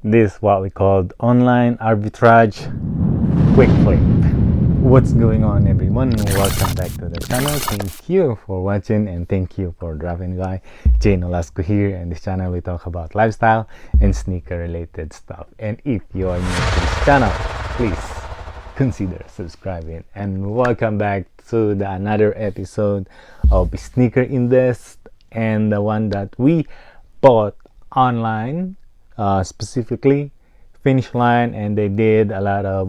This is what we call online arbitrage quick flip. What's going on, everyone? Welcome back to the channel. Thank you for watching and thank you for dropping by. Nolasco here, and this channel we talk about lifestyle and sneaker related stuff. And if you are new to this channel, please consider subscribing. And welcome back to another episode of Sneaker Invest, and the one that we bought online, specifically FINISHLINE, and they did a lot of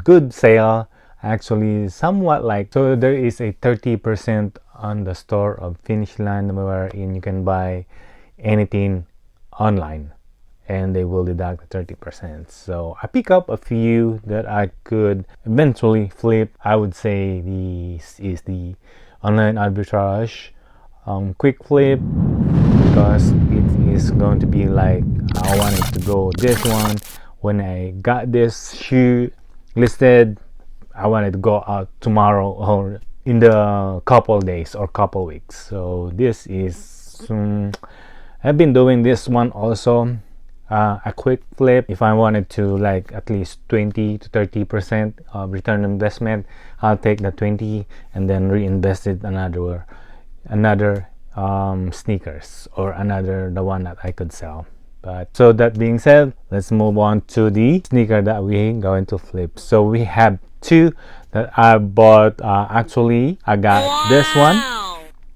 good sale. Actually, somewhat like, so there is a 30% on the store of FINISHLINE wherein you can buy anything online and they will deduct 30%. So I pick up a few that I could eventually flip. I would say this is the online arbitrage quick flip, because it is going to be like, I wanted to go this one. When I got this shoe listed, I wanted to go out tomorrow or in the couple days or couple weeks. So this is I've been doing this one also, a quick flip. If I wanted to like at least 20 to 30% of return on investment, I'll take the 20 and then reinvest it another sneakers or the one that I could sell. But so that being said, let's move on to the sneaker that we're going to flip. So we have two that I bought. Actually, I got this one.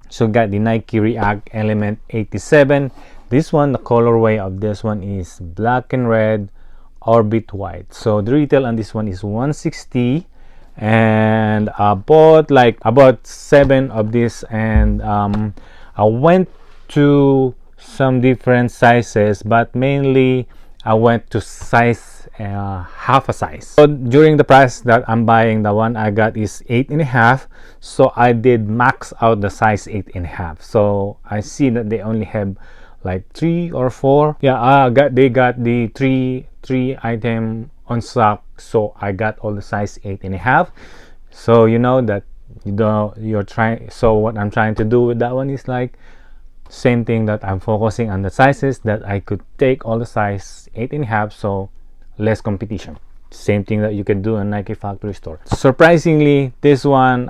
So got the Nike React Element 87. This one, the colorway of this one is black and red, orbit white. So the retail on this one is 160, and I bought like about 7 of this, and I went to some different sizes, but mainly I went to size half a size. So during the price that I'm buying, the one I got is 8.5, so I did max out the size 8.5. So I see that they only have like 3 or 4. Yeah, they got the three item on stock, so I got all the size 8.5. So you know that you're trying. So what I'm trying to do with that one is like same thing, that I'm focusing on the sizes that I could take all the size 8.5, so less competition. Same thing that you can do in Nike factory store. Surprisingly, this one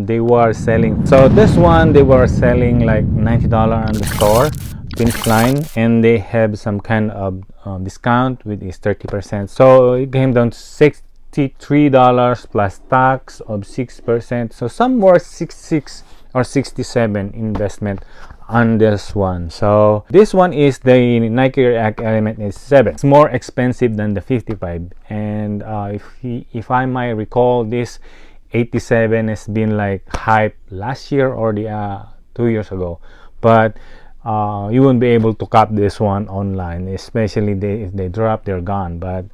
they were selling. So this one they were selling like $90 on the store, FINISHLINE, and they have some kind of discount with is 30%. So it came down to $63 plus tax of 6%. So somewhere 66 or 67 investment on this one. So this one is the Nike React Element 87. It's more expensive than the 55, and if I might recall, this 87 has been like hype last year or the 2 years ago, but you won't be able to cop this one online, especially if they drop, they're gone. But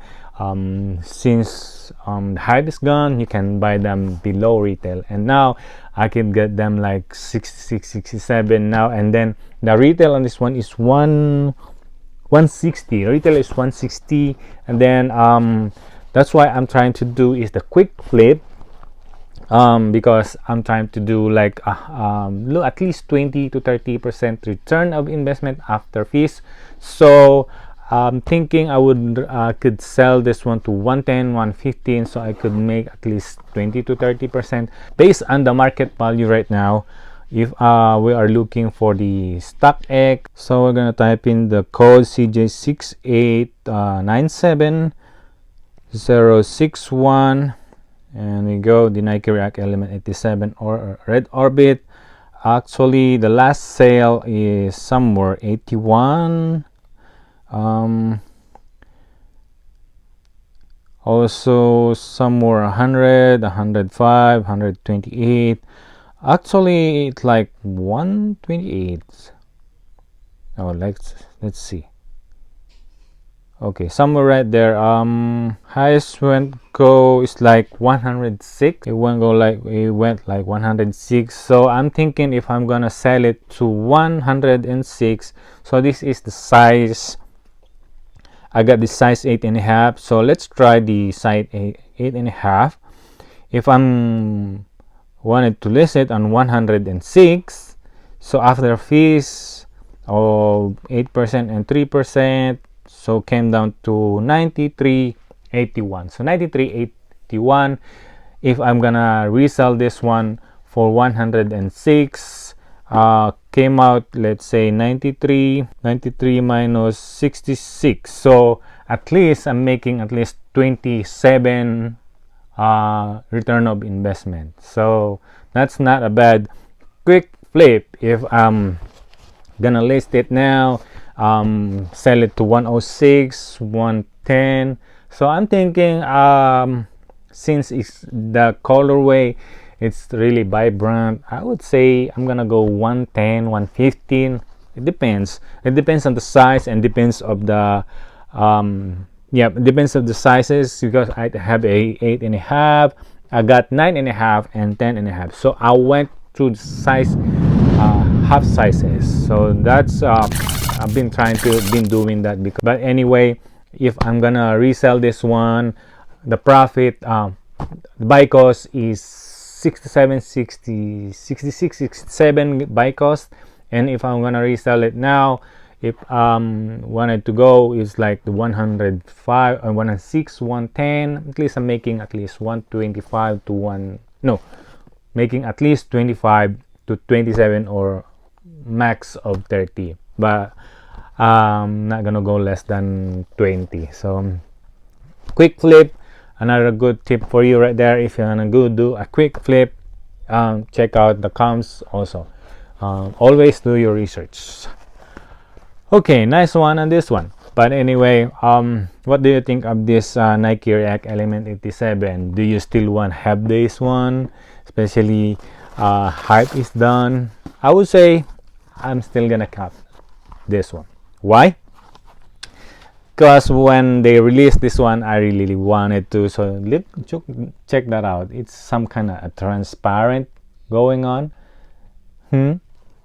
since the hype is gone, you can buy them below retail, and now I can get them like 66, 67 now. And then the retail on this one is 160. Retail is 160, and then that's why I'm trying to do is the quick flip, because I'm trying to do like at least 20 to 30% return of investment after fees. So I'm thinking I could sell this one to 110, 115, so I could make at least 20 to 30% based on the market value right now. If we are looking for the StockX, so we're gonna type in the code CJ6897-061, and we go the Nike React Element 87 or red orbit. Actually, the last sale is somewhere 81. Also somewhere 100, 105, 128. Actually, it's like 128. Oh, let's see. Okay, somewhere right there. Highest go is like 106. It went like 106. So I'm thinking if I'm gonna sell it to 106. So this is the size. I got the size 8.5. So let's try the size 8.5. If I'm wanted to list it on 106, so after fees of 8% and 3%, so came down to 93.81. So 93.81. If I'm gonna resell this one for 106, came out, let's say 93 minus 66, so at least I'm making at least 27 return of investment. So that's not a bad quick flip. If I'm gonna list it now, sell it to 106, 110. So I'm thinking, since it's the colorway, it's really vibrant, I would say I'm gonna go 110, 115. It depends on the size and depends of the yeah, it depends of the sizes, because I have a 8.5, I got 9.5 and 10.5. So I went through the size half sizes. So that's I've been doing that, because, but anyway, if I'm gonna resell this one, the profit, the buy cost is 67, 60, 66, 67 buy cost, and if I'm gonna resell it now, if wanted to go is like the 105 and 106, 110, at least I'm making at least 125 to 1, no, making at least 25 to 27 or max of 30, but not gonna go less than 20. So quick flip, another good tip for you right there. If you're gonna go do a quick flip, check out the comps also. Always do your research. Okay, nice one on this one. But anyway, what do you think of this Nike React Element 87? Do you still want to have this one, especially hype is done? I would say I'm still gonna cap this one. Why? Because when they released this one, I really wanted to, so check that out. It's some kind of a transparent going on.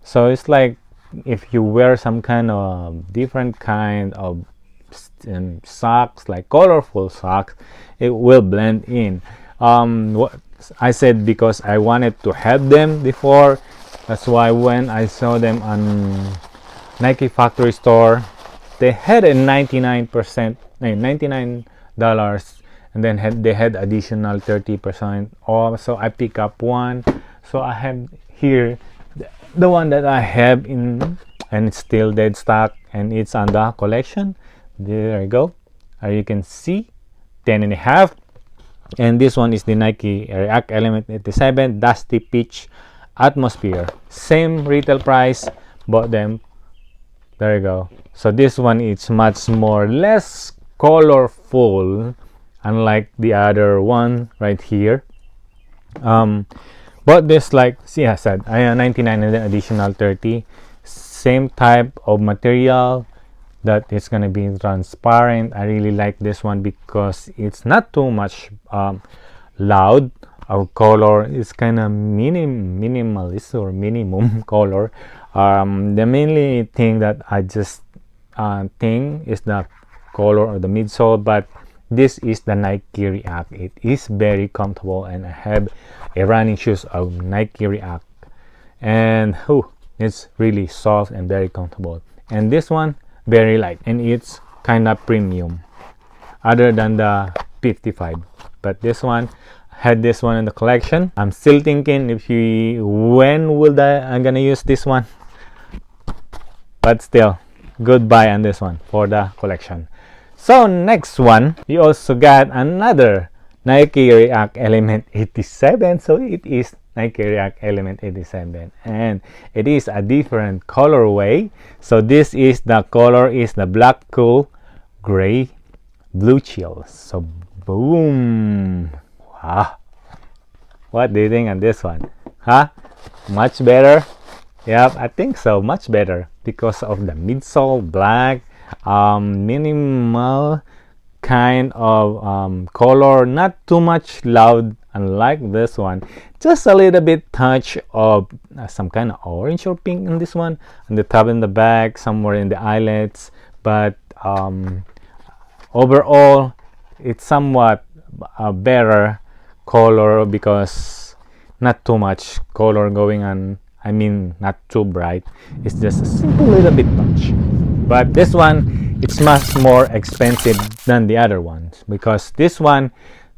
So it's like if you wear some kind of different kind of socks, like colorful socks, it will blend in. What I said, because I wanted to have them before, that's why when I saw them on Nike factory store, they had a 99%, $99, and then they had additional 30% off. So I pick up one. So I have here the one that I have in, and it's still dead stock, and it's on the collection. There you go. You can see 10.5, and this one is the Nike React Element 87 Dusty Peach Atmosphere. Same retail price, bought them. There you go. So this one is much more less colorful, unlike the other one right here. But this, like, see, I said 99 and then additional 30. Same type of material, that it's gonna be transparent. I really like this one because it's not too much loud. Our color is kind of minimalist or minimum color. The mainly thing that I just think is the color of the midsole, but this is the Nike React. It is very comfortable, and I have a running shoes of Nike React, and it's really soft and very comfortable. And this one very light, and it's kind of premium, other than the 55. But this one, had this one in the collection. I'm still thinking when will I'm gonna use this one, but still goodbye on this one for the collection. So next one, we also got another Nike React Element 87. So it is Nike React Element 87, and it is a different colorway. So this is the color is the black cool gray blue chill. So boom, wow, what do you think on this one? Much better? Yep, I think so, much better, because of the midsole black, minimal kind of color, not too much loud, unlike this one. Just a little bit touch of some kind of orange or pink in this one, on the top and the back, somewhere in the eyelets. But overall, it's somewhat a better color, because not too much color going on. I mean, not too bright. It's just a simple little bit touch. But this one it's much more expensive than the other ones, because this one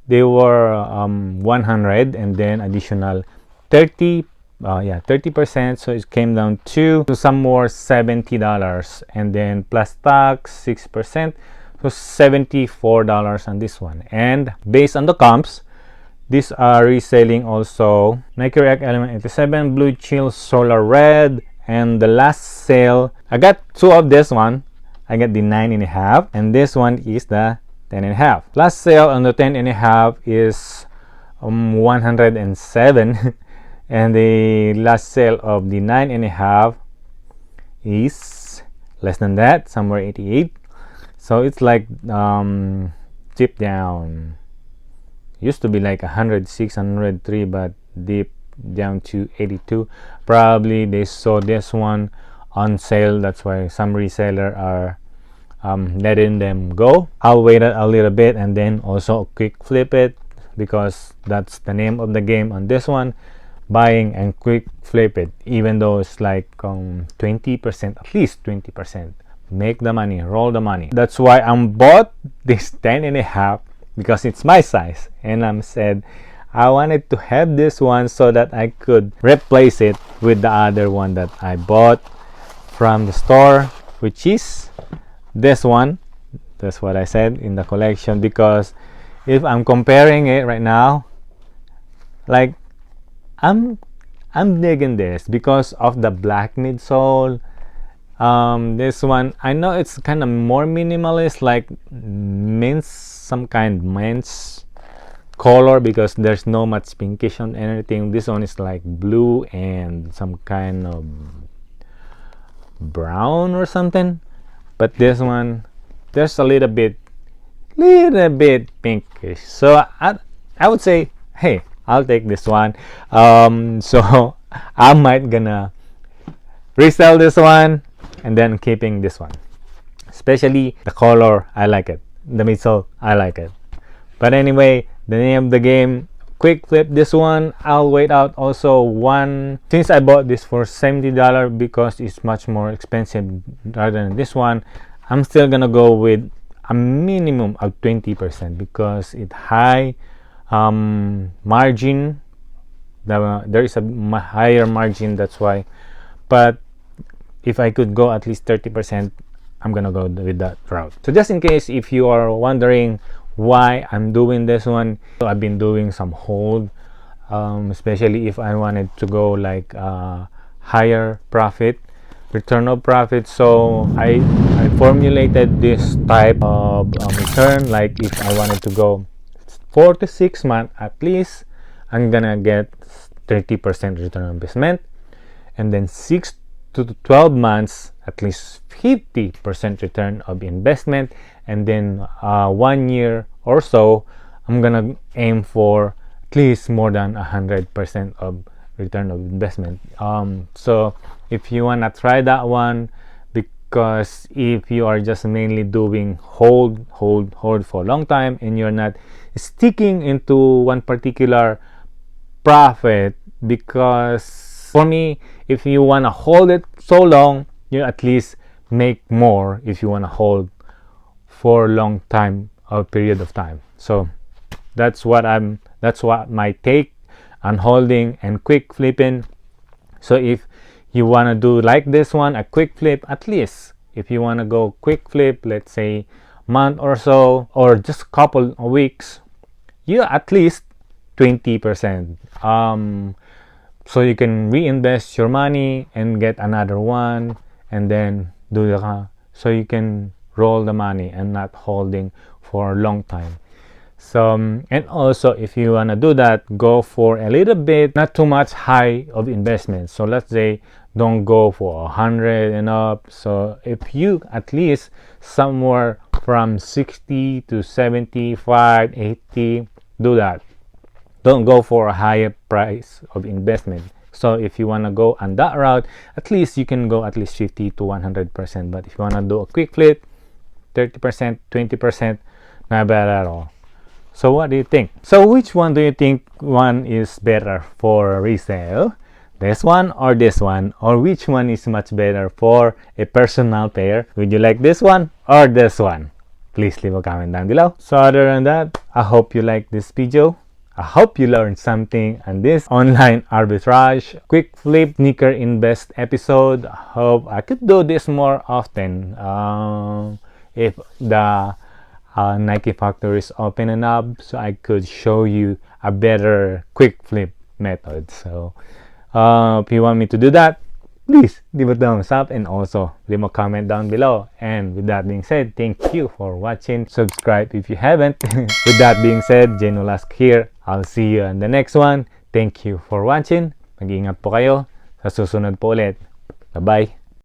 they were 100 and then additional 30 30%, so it came down to some more $70, and then plus tax 6%, so $74 on this one. And based on the comps, these are reselling also Nike React Element 87, Blue Chill Solar Red, and the last sale I got two of this one. I got the 9.5 and this one is the 10.5. Last sale on the 10.5 is 107 and the last sale of the 9.5 is less than that, somewhere 88. So it's like deep down. Used to be like 106, 103, but deep down to 82. Probably they saw this one on sale, that's why some reseller are letting them go. I'll wait a little bit and then also quick flip it, because that's the name of the game on this one, buying and quick flip it, even though it's like 20%, at least 20%. Make the money, roll the money. That's why I'm bought this 10.5, because it's my size, and I'm said I wanted to have this one so that I could replace it with the other one that I bought from the store, which is this one. That's what I said in the collection, because if I'm comparing it right now, like I'm digging this because of the black midsole. This one, I know it's kind of more minimalist, like some kind of men's color, because there's no much pinkish on anything. This one is like blue and some kind of brown or something, but this one there's a little bit pinkish. So I would say, hey, I'll take this one. So I might gonna resell this one and then keeping this one, especially the color. I like it, the midsole, I like it. But anyway, the name of the game, quick flip this one. I'll wait out also one, since I bought this for $70 because it's much more expensive rather than this one. I'm still gonna go with a minimum of 20% because it high margin. There is a higher margin, that's why. But if I could go at least 30%, I'm gonna go with that route. So just in case if you are wondering why I'm doing this one, so I've been doing some hold, especially if I wanted to go like higher profit, return of profit. So I formulated this type of return, like if I wanted to go 4 to 6 months at least, I'm gonna get 30% return on investment, and then 6 to 12 months at least 50% return of investment, and then 1 year or so I'm gonna aim for at least more than 100% of return of investment. So if you wanna try that one, because if you are just mainly doing hold for a long time and you're not sticking into one particular profit, because for me, if you want to hold it so long, you at least make more if you want to hold for a long time or period of time. So that's what my take on holding and quick flipping. So if you want to do like this one, a quick flip, at least if you want to go quick flip, let's say month or so, or just couple of weeks, you at least 20%. So you can reinvest your money and get another one, and then do the so you can roll the money and not holding for a long time. So and also if you want to do that, go for a little bit, not too much high of investment. So let's say don't go for 100 and up. So if you at least somewhere from 60 to 75, 80, do that. Don't go for a higher price of investment. So if you want to go on that route, at least you can go at least 50 to 100%. But if you want to do a quick flip, 30%, 20%, not bad at all. So what do you think? So which one do you think one is better for resale? this one or this one, or which one is much better for a personal pair? Would you like this one or this one? Please leave a comment down below. So other than that, I hope you like this video. I hope you learned something on this online arbitrage quick flip sneaker invest episode. I hope I could do this more often if the Nike factory is opening up, so I could show you a better quick flip method. So if you want me to do that, please leave a thumbs up and also leave a comment down below. And with that being said, thank you for watching. Subscribe if you haven't. With that being said, Nolasco here. I'll see you on the next one. Thank you for watching. Mag-ingat po kayo. Sa susunod po ulit. Bye-bye.